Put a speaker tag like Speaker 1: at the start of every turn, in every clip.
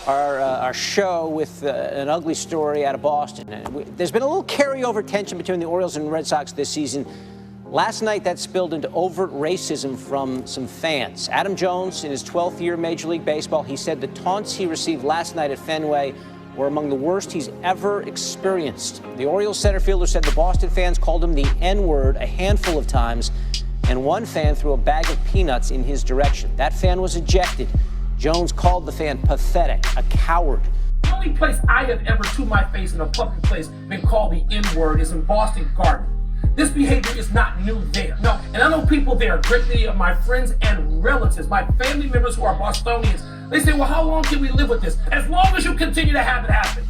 Speaker 1: our show with an ugly story out of Boston. There's been a little carryover tension between the Orioles and Red Sox this season. Last night, that spilled into overt racism from some fans. Adam Jones, in his 12th year Major League Baseball, he said the taunts he received last night at Fenway were among the worst he's ever experienced. The Orioles center fielder said the Boston fans called him the N-word a handful of times, and one fan threw a bag of peanuts in his direction. That fan was ejected. Jones called the fan pathetic, a coward.
Speaker 2: The only place I have ever, to my face in a public place, been called the N-word is in Boston Garden. This behavior is not new there. No, and I know people there, greatly of my friends and relatives, my family members who are Bostonians. They say, well, how long can we live with this? As long as you continue to have it happen.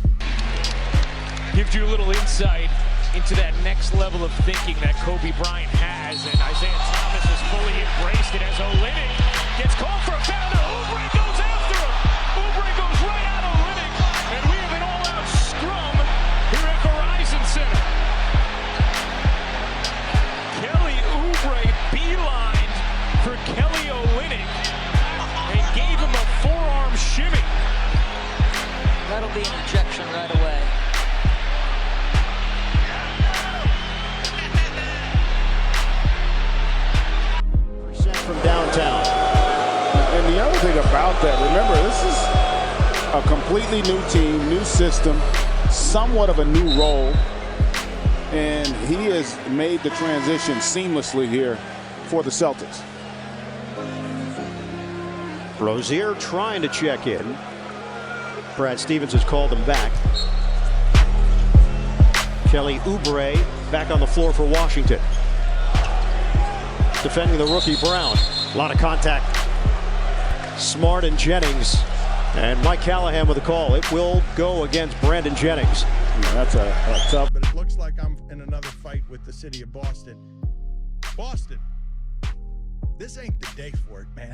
Speaker 3: Gives you a little insight into that next level of thinking that Kobe Bryant has, and Isaiah Thomas has fully embraced it as Olynyk gets called for a foul. Oubre goes after him. Oubre goes right out of Olynyk, and we have an all-out scrum here at Verizon Center. Kelly Oubre beelined for Kelly Olynyk and gave him a forearm shimmy.
Speaker 4: That'll be an ejection right away.
Speaker 5: From downtown. And the other thing about that, remember, this is a completely new team, new system, somewhat of a new role. And he has made the transition seamlessly here for the Celtics.
Speaker 6: Rozier trying to check in. Brad Stevens has called him back. Kelly Oubre back on the floor for Washington. Defending the rookie Brown. A lot of contact. Smart and Jennings. And Mike Callahan with a call. It will go against Brandon Jennings.
Speaker 5: Yeah, that's a tough.
Speaker 7: But it looks like I'm in another fight with the city of Boston. Boston, this ain't the day for it, man.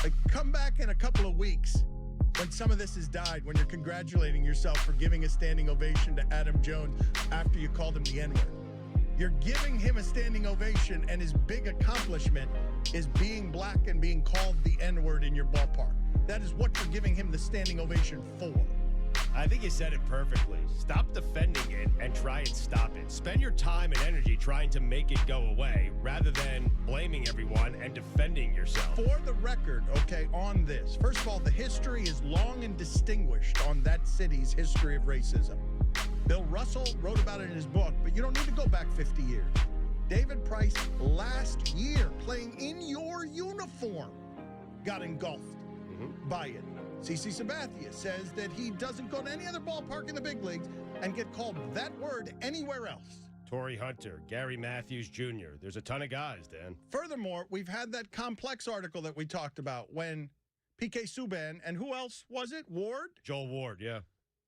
Speaker 7: Like, come back in a couple of weeks when some of this has died, when you're congratulating yourself for giving a standing ovation to Adam Jones after you called him the N-word. You're giving him a standing ovation, and his big accomplishment is being black and being called the N-word in your ballpark. That is what you're giving him the standing ovation for.
Speaker 8: I think you said it perfectly. Stop defending it and try and stop it. Spend your time and energy trying to make it go away rather than blaming everyone and defending yourself.
Speaker 7: For the record, okay, on this, first of all, the history is long and distinguished on that city's history of racism. Bill Russell wrote about it in his book, but you don't need to go back 50 years. David Price, last year, playing in your uniform, got engulfed by it. CC Sabathia says that he doesn't go to any other ballpark in the big leagues and get called that word anywhere else.
Speaker 8: Torrey Hunter, Gary Matthews Jr. There's a ton of guys, Dan.
Speaker 7: Furthermore, we've had that complex article that we talked about when P.K. Subban and who else was it? Ward?
Speaker 8: Joel Ward, yeah.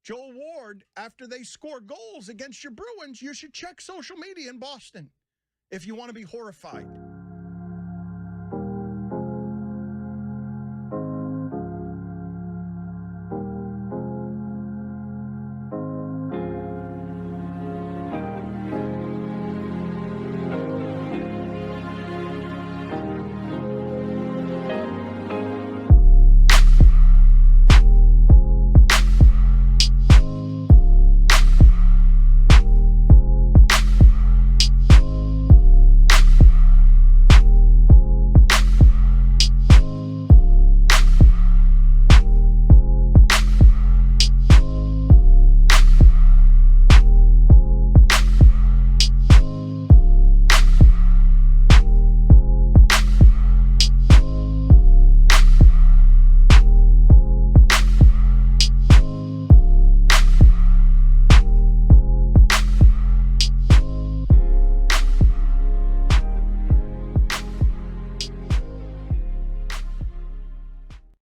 Speaker 7: Joel Ward, after they score goals against your Bruins, you should check social media in Boston if you want to be horrified.